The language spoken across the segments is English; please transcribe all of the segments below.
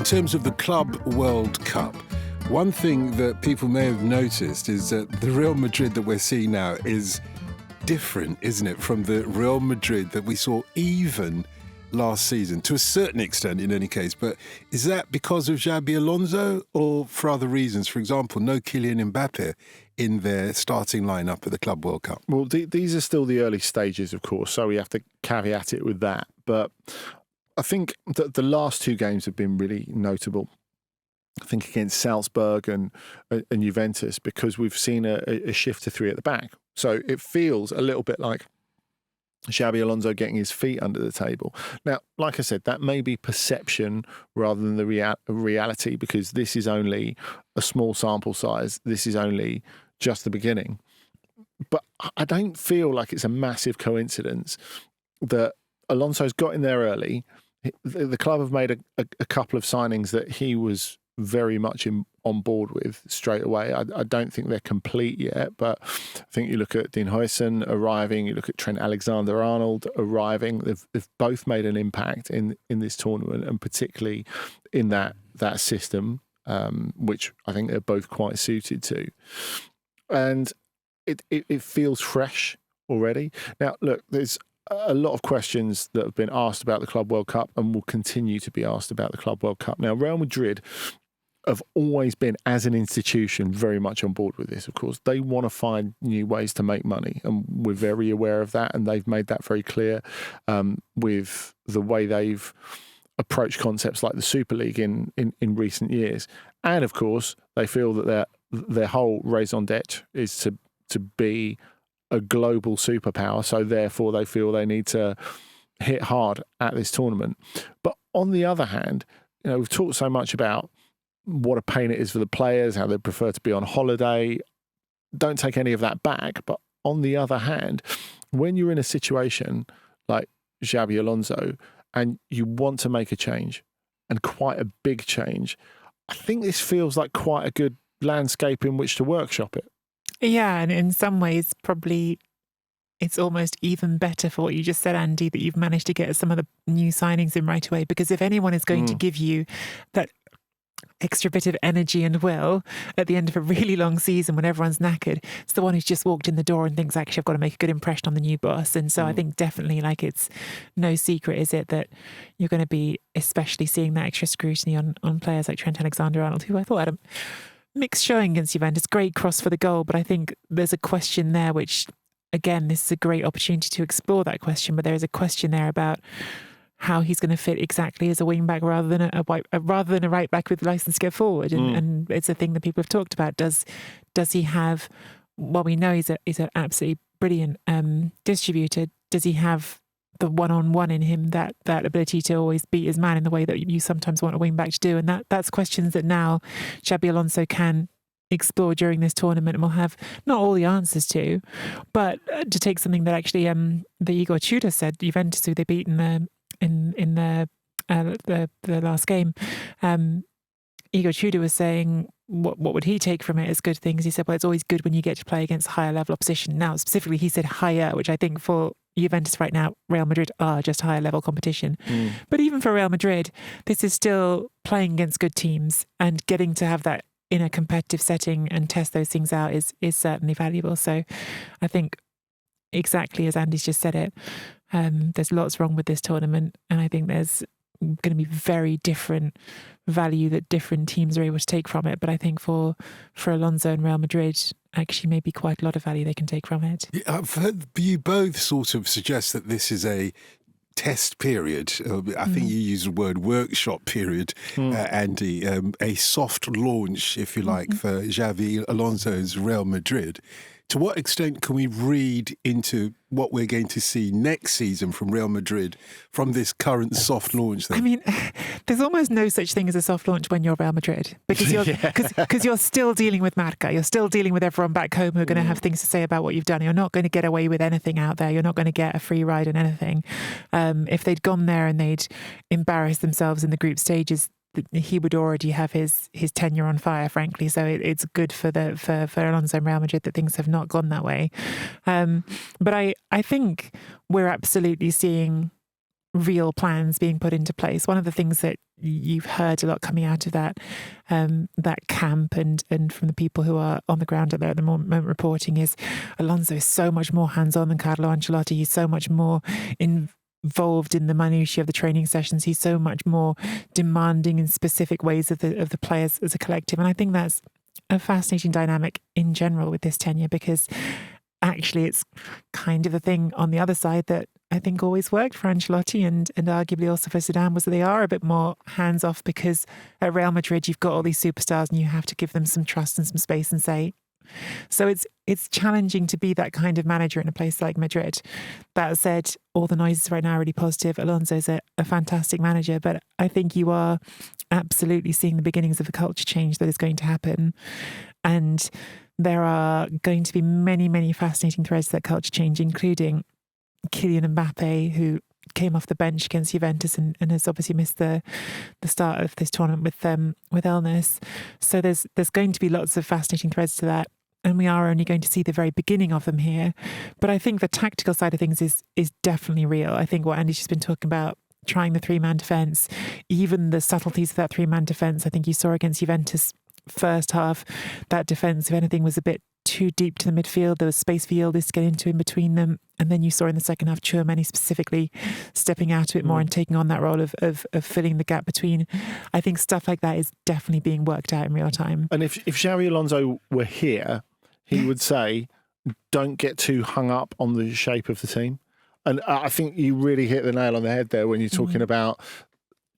terms of the Club World Cup, one thing that people may have noticed is that the Real Madrid that we're seeing now is different, isn't it, from the Real Madrid that we saw even last season, to a certain extent in any case. But is that because of Xabi Alonso or for other reasons? For example, no Kylian Mbappe in their starting lineup at the Club World Cup. Well, these are still the early stages, of course, so we have to caveat it with that. But I think that the last two games have been really notable. I think against Salzburg and Juventus, because we've seen a shift to three at the back. So it feels a little bit like Xabi Alonso getting his feet under the table. Now, like I said, that may be perception rather than the reality, because this is only a small sample size. This is only just the beginning. But I don't feel like it's a massive coincidence that Alonso's got in there early. The club have made a couple of signings that he was very much on board with straight away. I don't think they're complete yet, but I think you look at Dean Huijsen arriving, you look at Trent Alexander-Arnold arriving. They've both made an impact in this tournament, and particularly in that system, which I think they're both quite suited to. And it feels fresh already. Now, look, there's a lot of questions that have been asked about the Club World Cup and will continue to be asked about the Club World Cup. Now, Real Madrid have always been, as an institution, very much on board with this, of course. They want to find new ways to make money, and we're very aware of that, and they've made that very clear with the way they've approached concepts like the Super League in recent years. And, of course, they feel that their whole raison d'etre is to be a global superpower, so therefore they feel they need to hit hard at this tournament. But on the other hand, we've talked so much about what a pain it is for the players, how they prefer to be on holiday. Don't take any of that back. But on the other hand, when you're in a situation like Xabi Alonso and you want to make a change, and quite a big change, I think this feels like quite a good landscape in which to workshop it. Yeah, and in some ways, probably it's almost even better for what you just said, Andy, that you've managed to get some of the new signings in right away. Because if anyone is going to give you that extra bit of energy and will at the end of a really long season when everyone's knackered, it's the one who's just walked in the door and thinks, actually, I've got to make a good impression on the new boss. And so I think definitely, like, it's no secret, is it, that you're going to be especially seeing that extra scrutiny on players like Trent Alexander-Arnold, who I thought had a mixed showing against Juventus. Great cross for the goal, but I think there's a question there which, again, this is a great opportunity to explore that question, but there is a question there about how he's going to fit exactly as a wing back rather than a right back with license to get forward. And it's a thing that people have talked about. Does he have, well, we know he's an absolutely brilliant distributor. Does he have the one-on-one in him, that ability to always beat his man in the way that you sometimes want a wing back to do? And that's questions that now Xabi Alonso can explore during this tournament and will have not all the answers to. But to take something that actually the Igor Tudor said, Juventus, who they beat in the last game, Igor Tudor was saying what would he take from it as good things. He said, well, it's always good when you get to play against higher level opposition. Now, specifically, he said higher, which I think for Juventus right now, Real Madrid are just higher level competition. But even for Real Madrid, this is still playing against good teams, and getting to have that in a competitive setting and test those things out is certainly valuable. So I think exactly as Andy's just said it, there's lots wrong with this tournament, and I think there's going to be very different value that different teams are able to take from it. But I think for Alonso and Real Madrid, actually maybe quite a lot of value they can take from it. Yeah, I've heard you both sort of suggest that this is a test period. I think you use the word workshop period, Andy. A soft launch, if you like, for Xabi Alonso's Real Madrid. To what extent can we read into what we're going to see next season from Real Madrid from this current soft launch then? I mean, there's almost no such thing as a soft launch when you're Real Madrid, because you're still dealing with Marca. You're still dealing with everyone back home who are going to have things to say about what you've done. You're not going to get away with anything out there. You're not going to get a free ride on anything. If they'd gone there and they'd embarrassed themselves in the group stages, he would already have his tenure on fire, frankly. So it's good for Alonso and Real Madrid that things have not gone that way. But I think we're absolutely seeing real plans being put into place. One of the things that you've heard a lot coming out of that camp and from the people who are on the ground at the moment reporting is Alonso is so much more hands-on than Carlo Ancelotti. He's so much more involved in the minutiae of the training sessions. He's so much more demanding in specific ways of the players as a collective. And I think that's a fascinating dynamic in general with this tenure, because actually it's kind of a thing on the other side that I think always worked for Ancelotti and arguably also for Zidane, was that they are a bit more hands-off, because at Real Madrid you've got all these superstars and you have to give them some trust and some space and say. So it's challenging to be that kind of manager in a place like Madrid. That said, all the noises right now are really positive. Alonso's a fantastic manager, but I think you are absolutely seeing the beginnings of a culture change that is going to happen. And there are going to be many, many fascinating threads to that culture change, including Kylian Mbappe, who came off the bench against Juventus and has obviously missed the start of this tournament with illness. So there's going to be lots of fascinating threads to that, and we are only going to see the very beginning of them here. But I think the tactical side of things is definitely real. I think what Andy's just been talking about, trying the three-man defence, even the subtleties of that three-man defence, I think you saw against Juventus first half, that defence, if anything, was a bit too deep to the midfield. There was space for Yildiz to get into in between them. And then you saw in the second half Tchouaméni specifically stepping out a bit more and taking on that role of filling the gap between. I think stuff like that is definitely being worked out in real time. And if Xabi Alonso were here, he would say, don't get too hung up on the shape of the team. And I think you really hit the nail on the head there when you're talking about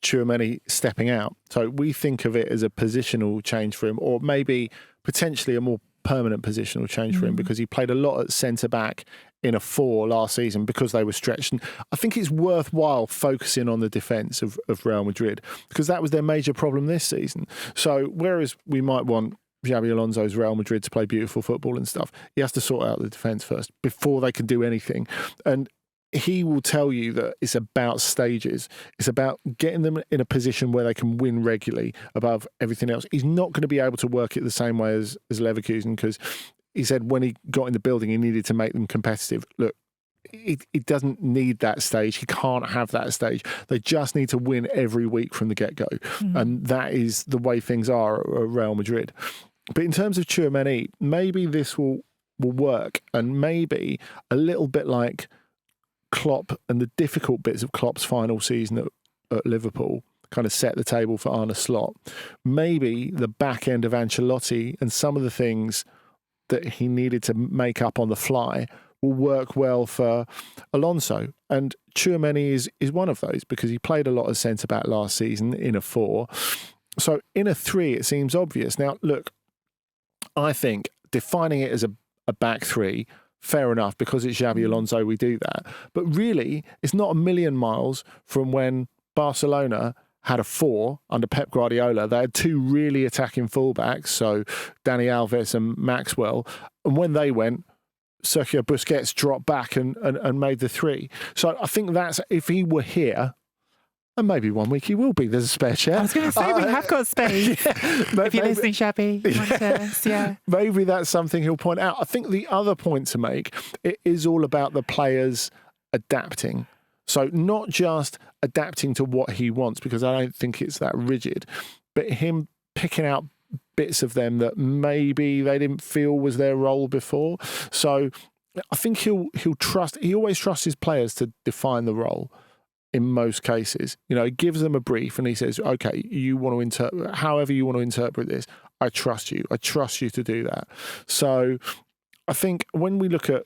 Tchouaméni stepping out. So we think of it as a positional change for him, or maybe potentially a more permanent positional change for him, because he played a lot at centre-back in a 4 last season because they were stretched. And I think it's worthwhile focusing on the defence of Real Madrid, because that was their major problem this season. So whereas we might want Xabi Alonso's Real Madrid to play beautiful football and stuff, he has to sort out the defence first before they can do anything. And he will tell you that it's about stages. It's about getting them in a position where they can win regularly above everything else. He's not going to be able to work it the same way as Leverkusen, because he said when he got in the building, he needed to make them competitive. Look, he doesn't need that stage. He can't have that stage. They just need to win every week from the get-go. And that is the way things are at Real Madrid. But in terms of Tchouaméni, maybe this will work, and maybe a little bit like Klopp and the difficult bits of Klopp's final season at Liverpool kind of set the table for Arne Slot. Maybe the back end of Ancelotti and some of the things that he needed to make up on the fly will work well for Alonso. And Tchouaméni is one of those, because he played a lot of centre-back last season in a 4. So in a 3, it seems obvious. Now, look, I think defining it as a back 3, fair enough, because it's Xabi Alonso, we do that. But really, it's not a million miles from when Barcelona had a 4 under Pep Guardiola. They had 2 really attacking fullbacks, so Dani Alves and Maxwell. And when they went, Sergio Busquets dropped back and made the 3. So I think that's, if he were here, and maybe one week he will be. There's a spare chair. I was going to say, we have got space. Yeah, if you're listening, Xabi. Maybe that's something he'll point out. I think the other point to make, it is all about the players adapting. So not just adapting to what he wants, because I don't think it's that rigid, but him picking out bits of them that maybe they didn't feel was their role before. So I think he always trusts his players to define the role. In most cases, he gives them a brief and he says, okay, you want to interpret, however you want to interpret this, I trust you. I trust you to do that. So I think when we look at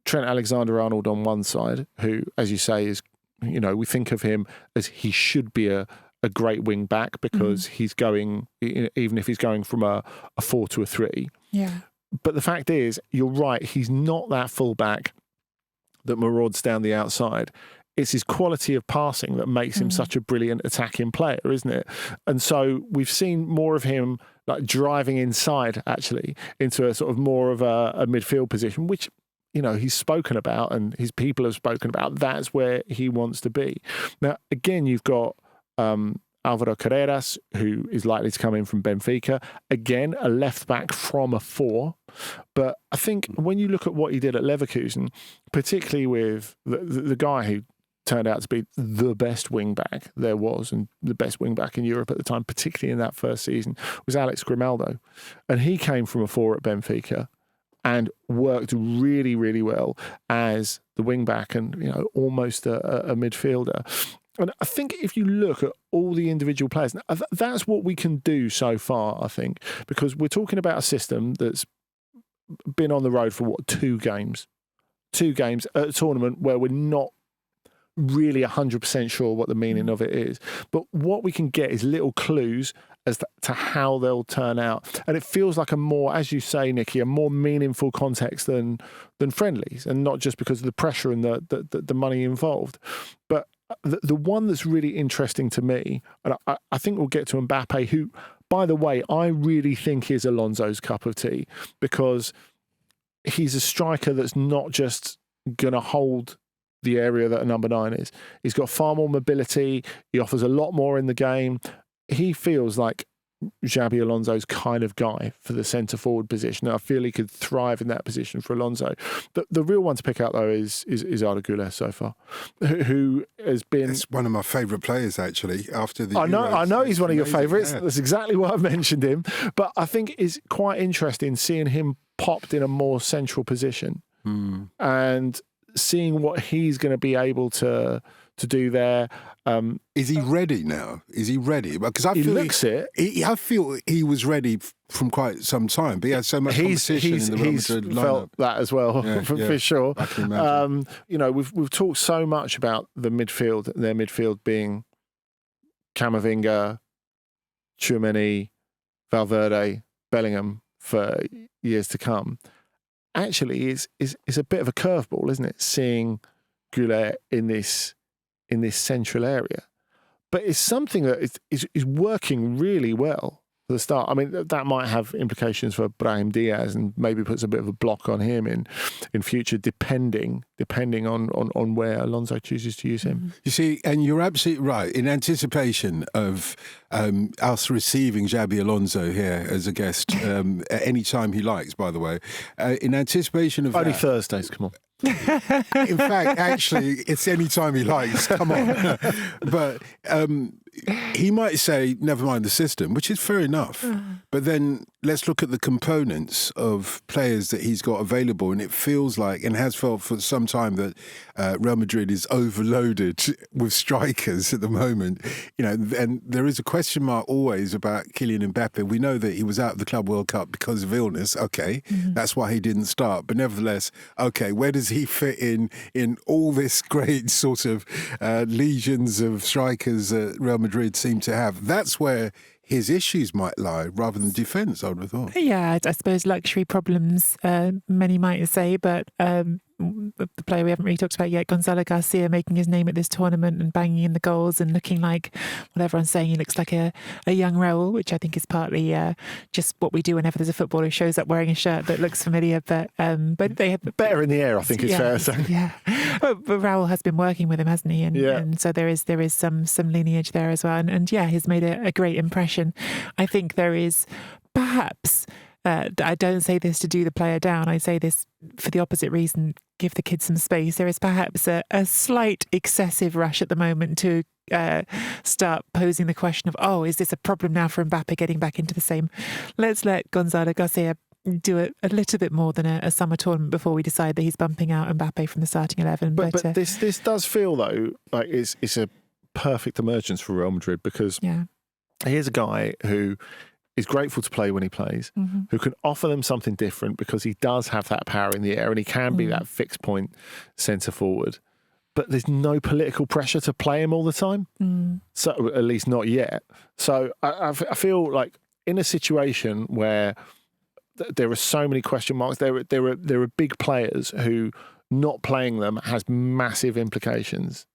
Trent Alexander-Arnold on one side, who, as you say, is, we think of him as he should be a great wing back, because he's going, even if he's going from a 4 to a 3. Yeah. But the fact is, you're right, he's not that full back that marauds down the outside. It's his quality of passing that makes him such a brilliant attacking player, isn't it? And so we've seen more of him like driving inside, actually, into a sort of more of a midfield position, which, he's spoken about and his people have spoken about. That's where he wants to be. Now, again, you've got Alvaro Carreras, who is likely to come in from Benfica. Again, a left back from a 4. But I think when you look at what he did at Leverkusen, particularly with the guy who turned out to be the best wing back there was, and the best wing back in Europe at the time, particularly in that first season, was Alex Grimaldo. And he came from a 4 at Benfica and worked really, really well as the wing back and, you know, almost a midfielder. And I think if you look at all the individual players, that's what we can do so far, I think, because we're talking about a system that's been on the road for, 2 games? 2 games at a tournament where we're not really 100% sure what the meaning of it is. But what we can get is little clues as to how they'll turn out. And it feels like a more, as you say, Nicky, a more meaningful context than friendlies, and not just because of the pressure and the money involved. But the one that's really interesting to me, and I think we'll get to Mbappe, who, by the way, I really think is Alonso's cup of tea, because he's a striker that's not just going to hold the area that a number 9 is. He's got far more mobility. He offers a lot more in the game. He feels like Xabi Alonso's kind of guy for the centre-forward position. I feel he could thrive in that position for Alonso. The real one to pick out, though, is Arda Güler so far, who has been... It's one of my favourite players, actually, after the I know he's one of your favourites. Yeah. That's exactly why I mentioned him. But I think it's quite interesting seeing him popped in a more central position and seeing what he's going to be able to do there. Is he ready now? Is he ready? Because I feel I feel he was ready from quite some time, but he had so much competition in the Real Madrid lineup. He's felt that as well, for sure. I can imagine. You know, we've talked so much about the midfield, their midfield being Camavinga, Tchouaméni, Valverde, Bellingham for years to come. Actually, is a bit of a curveball, isn't it? Seeing Güler in this central area, but it's something that is working really well for the start. I mean, that might have implications for Brahim Diaz and maybe puts a bit of a block on him in future, depending on where Alonso chooses to use him. You see, and you're absolutely right. In anticipation of us receiving Xabi Alonso here as a guest at any time he likes, by the way, in anticipation of only Thursdays, come on. In fact, actually, it's any time he likes. Come on. But he might say, never mind the system, which is fair enough. But then let's look at the components of players that he's got available. And it feels like, and has felt for some time, that Real Madrid is overloaded with strikers at the moment. You know, and there is a question mark always about Kylian Mbappe. We know that he was out of the Club World Cup because of illness. Okay, that's why he didn't start. But nevertheless, okay, where does he fit in all this great sort of legions of strikers that Real Madrid seem to have? That's where his issues might lie, rather than defence, I would have thought. Yeah, I suppose luxury problems, many might say, but the player we haven't really talked about yet, Gonzalo Garcia, making his name at this tournament and banging in the goals and looking like what everyone's saying, he looks like a young Raul, which I think is partly just what we do whenever there's a footballer who shows up wearing a shirt that looks familiar. But they have better in the air, I think it's fair to say. Yeah, but Raul has been working with him, hasn't he? And so there is some lineage there as well. And yeah, he's made a great impression. I think there is perhaps. I don't say this to do the player down. I say this for the opposite reason. Give the kids some space. There is perhaps a slight excessive rush at the moment to start posing the question of, is this a problem now for Mbappe getting back into the same? Let's let Gonzalo Garcia do a little bit more than a summer tournament before we decide that he's bumping out Mbappe from the starting 11. But this does feel, though, like it's a perfect emergence for Real Madrid, because here's a guy who is grateful to play when he plays, who can offer them something different because he does have that power in the air and he can be that fixed point centre forward. But there's no political pressure to play him all the time. So at least not yet. So I feel like in a situation where there are so many question marks, there are big players who not playing them has massive implications,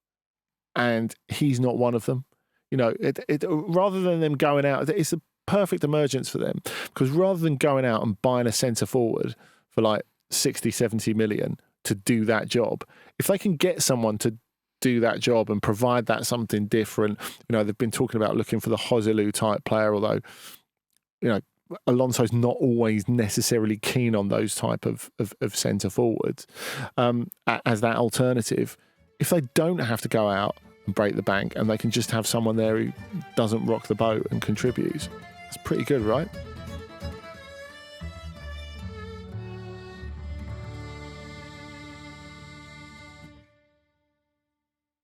and he's not one of them. You know, rather than them going out, it's a perfect emergence for them, because rather than going out and buying a centre forward for like 60, 70 million to do that job, if they can get someone to do that job and provide that something different, you know, they've been talking about looking for the Joselu type player, although, you know, Alonso's not always necessarily keen on those type of centre forwards as that alternative. if they don't have to go out and break the bank and they can just have someone there who doesn't rock the boat and contributes, that's pretty good, right?